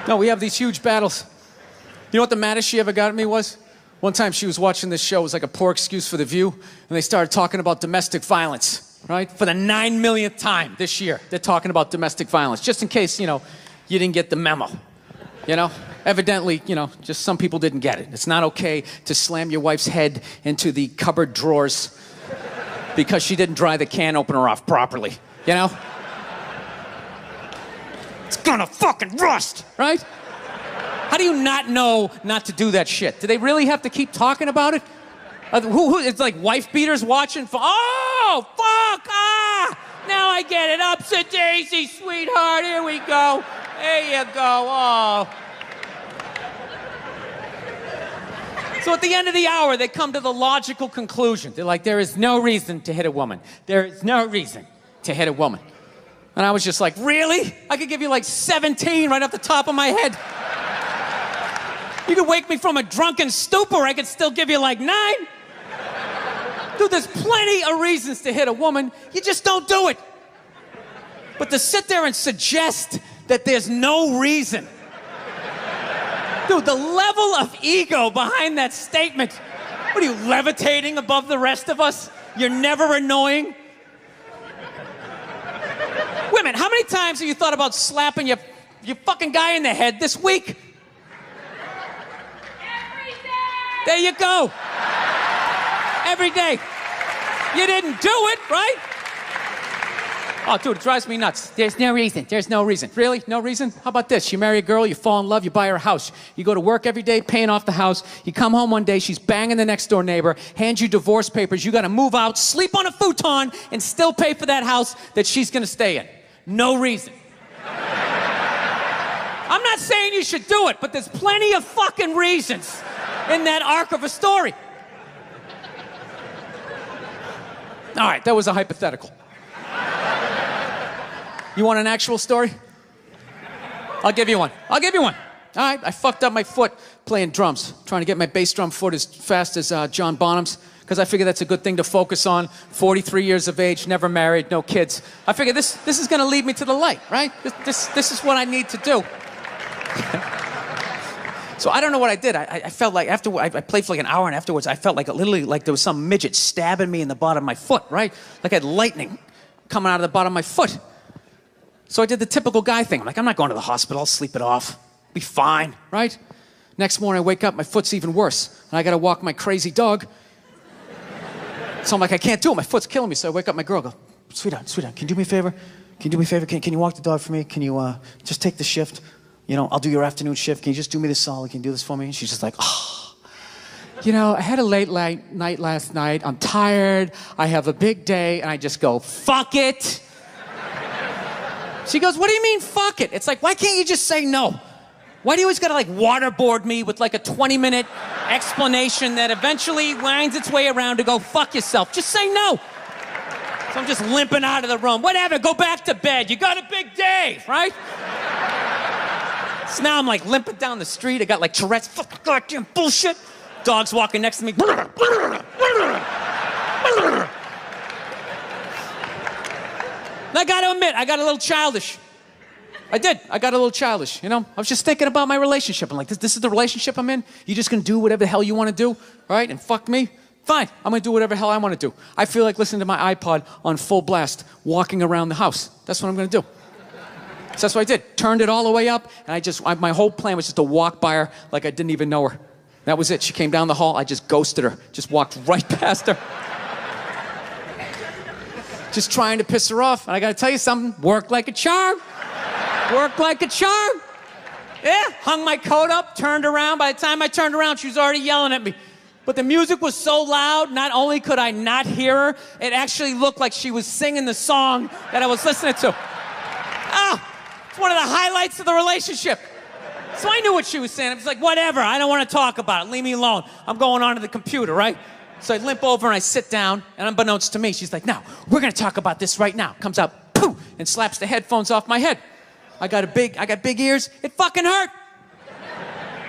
No, we have these huge battles. You know what the maddest she ever got at me was? One time she was watching this show, it was like a poor excuse for The View, and they started talking about domestic violence, right? For the 9 millionth time this year, they're talking about domestic violence, just in case, you didn't get the memo, Evidently, just some people didn't get it. It's not okay to slam your wife's head into the cupboard drawers because she didn't dry the can opener off properly, It's gonna fucking rust, right? How do you not know not to do that shit? Do they really have to keep talking about it? It's like wife beaters watching. Oh, fuck! Ah! Now I get it. Upset daisy, sweetheart. Here we go. There you go. Oh. So at the end of the hour, they come to the logical conclusion. They're like, there is no reason to hit a woman. There is no reason to hit a woman. And I was just like, really? I could give you like 17 right off the top of my head. You could wake me from a drunken stupor, I could still give you like 9. Dude, there's plenty of reasons to hit a woman. You just don't do it. But to sit there and suggest that there's no reason. Dude, the level of ego behind that statement. What are you, levitating above the rest of us? You're never annoying? Wait a minute, how many times have you thought about slapping your fucking guy in the head this week? Every day! There you go. Every day. You didn't do it, right? Oh, dude, it drives me nuts. There's no reason. There's no reason. Really? No reason? How about this? You marry a girl, you fall in love, you buy her a house. You go to work every day, paying off the house. You come home one day, she's banging the next door neighbor, hands you divorce papers. You got to move out, sleep on a futon, and still pay for that house that she's going to stay in. No reason. I'm not saying you should do it, but there's plenty of fucking reasons in that arc of a story. All right, that was a hypothetical. You want an actual story? I'll give you one. All right, I fucked up my foot playing drums, trying to get my bass drum foot as fast as John Bonham's, because I figure that's a good thing to focus on. 43 years of age, never married, no kids. I figure this is going to lead me to the light, right? This is what I need to do. So I don't know what I did. I felt like after I played for like an hour, and afterwards I felt like literally like there was some midget stabbing me in the bottom of my foot, right? Like I had lightning coming out of the bottom of my foot. So I did the typical guy thing. I'm like, I'm not going to the hospital. I'll sleep it off. Be fine, right? Next morning I wake up, my foot's even worse, and I got to walk my crazy dog. So I'm like, I can't do it. My foot's killing me. So I wake up my girl, go, sweetheart, can you do me a favor? Can you walk the dog for me? Can you just take the shift? I'll do your afternoon shift. Can you just do me this solid? Can you do this for me? And she's just like, oh. I had a late night last night. I'm tired. I have a big day. And I just go, fuck it. She goes, what do you mean, fuck it? It's like, why can't you just say no? Why do you always gotta waterboard me with like a 20-minute explanation that eventually winds its way around to go, fuck yourself? Just say no. So I'm just limping out of the room. Whatever, go back to bed. You got a big day, right? So now I'm limping down the street. I got Tourette's, fucking goddamn bullshit. Dog's walking next to me. And I got to admit, I got a little childish. I did. I got a little childish, I was just thinking about my relationship. I'm like, this is the relationship I'm in? You just going to do whatever the hell you want to do, right? And fuck me? Fine. I'm going to do whatever the hell I want to do. I feel like listening to my iPod on full blast, walking around the house. That's what I'm going to do. So that's what I did. Turned it all the way up, and my whole plan was just to walk by her like I didn't even know her. That was it. She came down the hall. I just ghosted her. Just walked right past her. Just trying to piss her off. And I got to tell you something. Worked like a charm. Worked like a charm. Yeah. Hung my coat up, turned around. By the time I turned around, she was already yelling at me. But the music was so loud, not only could I not hear her, it actually looked like she was singing the song that I was listening to. It's one of the highlights of the relationship. So I knew what she was saying. I was like, whatever, I don't want to talk about it. Leave me alone. I'm going on to the computer, right? So I limp over and I sit down, and unbeknownst to me, she's like, no, we're going to talk about this right now. Comes out, poof, and slaps the headphones off my head. I got big ears. It fucking hurt.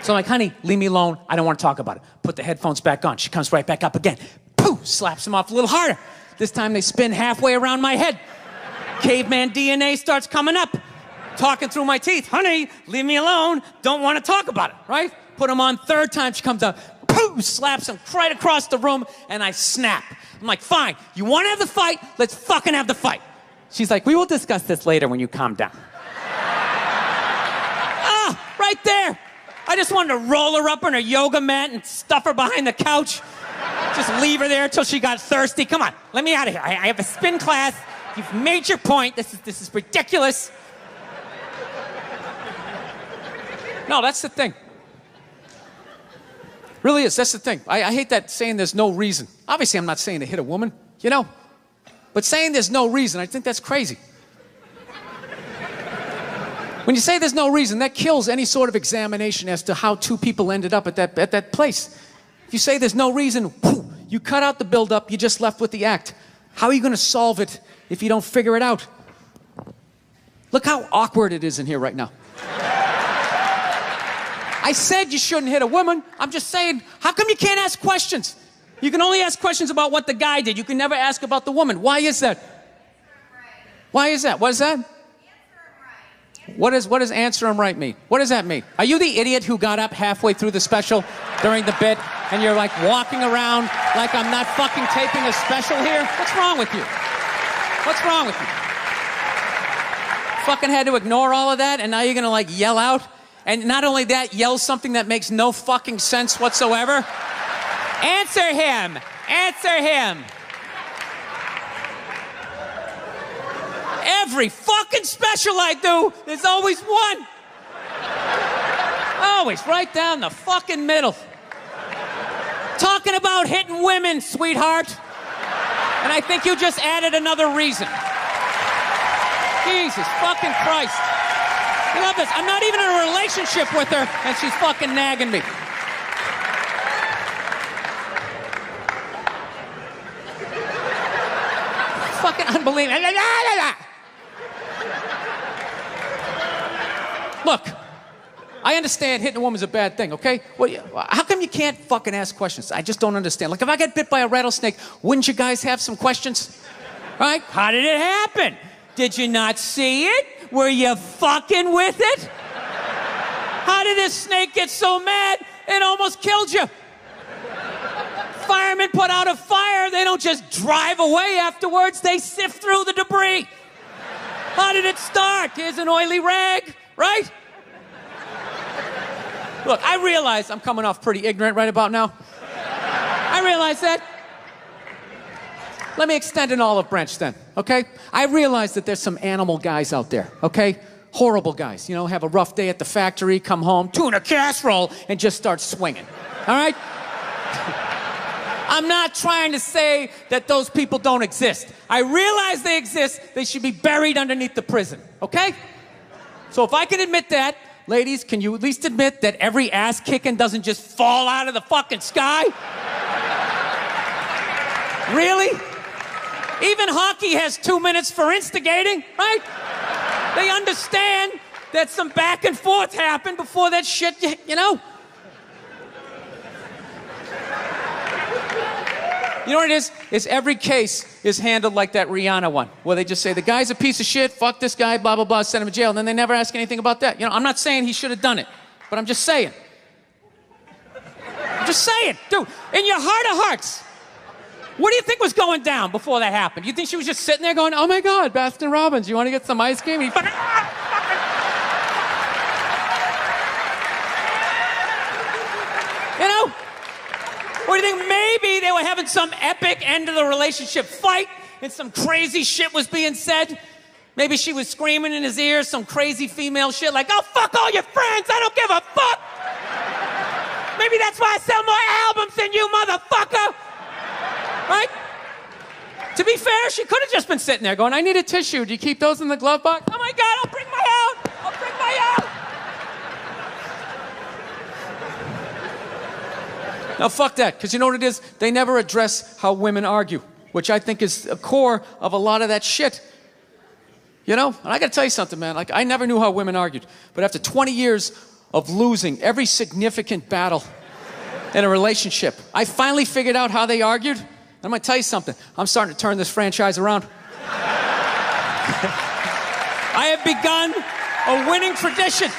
So I'm like, honey, leave me alone. I don't want to talk about it. Put the headphones back on. She comes right back up again. Poof, slaps them off a little harder. This time they spin halfway around my head. Caveman DNA starts coming up. talking through my teeth. Honey, leave me alone. Don't want to talk about it, right? Put him on. Third time she comes out, boom, slaps him right across the room, and I snap. I'm like, fine, you want to have the fight? Let's fucking have the fight. She's like, we will discuss this later when you calm down. Right there. I just wanted to roll her up on her yoga mat and stuff her behind the couch. Just leave her there until she got thirsty. Come on, let me out of here. I have a spin class. You've made your point. This is ridiculous. No, that's the thing. Really is. That's the thing. I hate that saying there's no reason. Obviously, I'm not saying to hit a woman, you know? But saying there's no reason, I think that's crazy. When you say there's no reason, that kills any sort of examination as to how two people ended up at that place. If you say there's no reason, you cut out the build-up, you're just left with the act. How are you going to solve it if you don't figure it out? Look how awkward it is in here right now. I said you shouldn't hit a woman. I'm just saying, how come you can't ask questions? You can only ask questions about what the guy did. You can never ask about the woman. Why is that? Why is that? What is that? What does answer him right mean? What does that mean? Are you the idiot who got up halfway through the special during the bit and you're like walking around like I'm not fucking taping a special here? What's wrong with you? What's wrong with you? Fucking had to ignore all of that and now you're gonna like yell out? And not only that, yell something that makes no fucking sense whatsoever? Answer him! Answer him! Every fucking special I do, there's always one. Always right down the fucking middle. Talking about hitting women, sweetheart. And I think you just added another reason. Jesus fucking Christ. I love this. I'm not even in a relationship with her, and she's fucking nagging me. Fucking unbelievable. Look, I understand hitting a woman's a bad thing, okay? Well, how come you can't fucking ask questions? I just don't understand. Like, if I get bit by a rattlesnake, wouldn't you guys have some questions? Right? How did it happen? Did you not see it? Were you fucking with it? How did this snake get so mad it almost killed you? Firemen put out a fire, they don't just drive away afterwards, they sift through the debris. How did it start? Here's an oily rag, right? Look, I realize I'm coming off pretty ignorant right about now. I realize that. Let me extend an olive branch then, okay? I realize that there's some animal guys out there, okay? Horrible guys, you know, have a rough day at the factory, come home, tuna casserole, and just start swinging, all right? I'm not trying to say that those people don't exist. I realize they exist. They should be buried underneath the prison, okay? So if I can admit that, ladies, can you at least admit that every ass kicking doesn't just fall out of the fucking sky? Really? Even hockey has 2 minutes for instigating, right? They understand that some back and forth happened before that shit, you know? You know what it is? Is every case is handled like that Rihanna one, where they just say, the guy's a piece of shit, fuck this guy, blah, blah, blah, send him to jail, and then they never ask anything about that. You know, I'm not saying he should have done it, but I'm just saying. I'm just saying, dude, in your heart of hearts, what do you think was going down before that happened? You think she was just sitting there going, oh my God, Baskin Robbins, you want to get some ice cream? And he fucking, you know? Or do you think maybe they were having some epic end of the relationship fight and some crazy shit was being said? Maybe she was screaming in his ear some crazy female shit like, oh, fuck all your friends, I don't give a fuck. Maybe that's why I sell more albums than you, motherfucker. Right? To be fair, she could have just been sitting there going, I need a tissue. Do you keep those in the glove box? Oh my God, I'll bring my out. I'll bring my out. Now, fuck that, because you know what it is? They never address how women argue, which I think is a core of a lot of that shit. You know? And I gotta tell you something, man. Like, I never knew how women argued. But after 20 years of losing every significant battle in a relationship, I finally figured out how they argued. And I'm gonna tell you something. I'm starting to turn this franchise around. I have begun A winning tradition.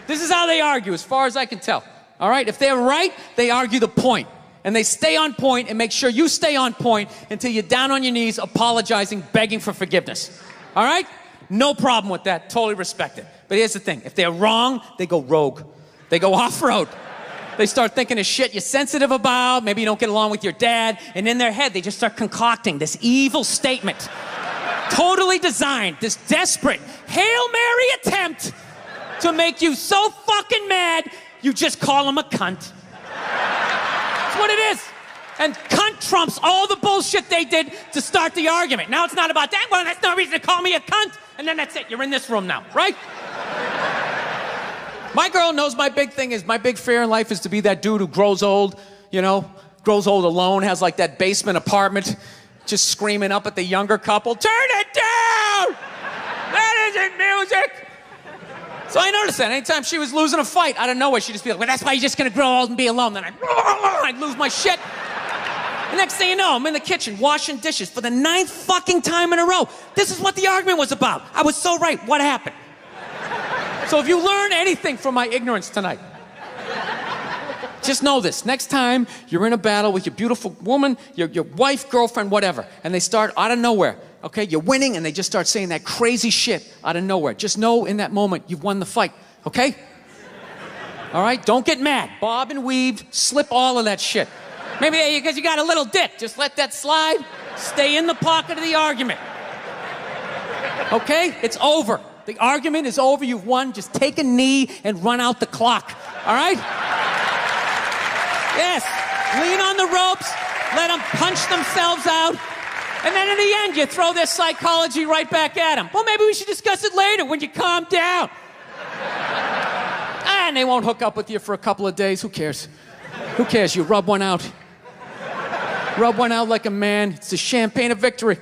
This is how they argue, as far as I can tell. All right? If they're right, they argue the point. And they stay on point and make sure you stay on point until you're down on your knees, apologizing, begging for forgiveness. All right? No problem with that. Totally respect it. But here's the thing. If they're wrong, they go rogue. They go off-road. They start thinking of shit you're sensitive about. Maybe you don't get along with your dad. And in their head, they just start concocting this evil statement. Totally designed, this desperate Hail Mary attempt to make you so fucking mad, you just call them a cunt. That's what it is. And cunt trumps all the bullshit they did to start the argument. Now it's not about that. Well, that's no reason to call me a cunt. And then that's it. You're in this room now, right? My girl knows my big thing is, my big fear in life is to be that dude who grows old, you know, grows old alone, has like that basement apartment, just screaming up at the younger couple, turn it down! That isn't music! So I noticed that anytime she was losing a fight, out of nowhere, she'd just be like, well, that's why you're just gonna grow old and be alone. Then I'd lose my shit. The next thing you know, I'm in the kitchen washing dishes for the 9th fucking time in a row. This is what the argument was about. I was so right. What happened? So if you learn anything from my ignorance tonight, just know this. Next time you're in a battle with your beautiful woman, your wife, girlfriend, whatever, and they start out of nowhere, okay? You're winning, and they just start saying that crazy shit out of nowhere. Just know in that moment you've won the fight, okay? All right? Don't get mad. Bob and weave, slip all of that shit. Maybe because you got a little dick. Just let that slide. Stay in the pocket of the argument. Okay? It's over. The argument is over. You've won. Just take a knee and run out the clock. All right? Yes. Lean on the ropes. Let them punch themselves out. And then in the end, you throw their psychology right back at them. Well, maybe we should discuss it later when you calm down. And they won't hook up with you for a couple of days. Who cares? Who cares? You rub one out. Rub one out like a man. It's the champagne of victory.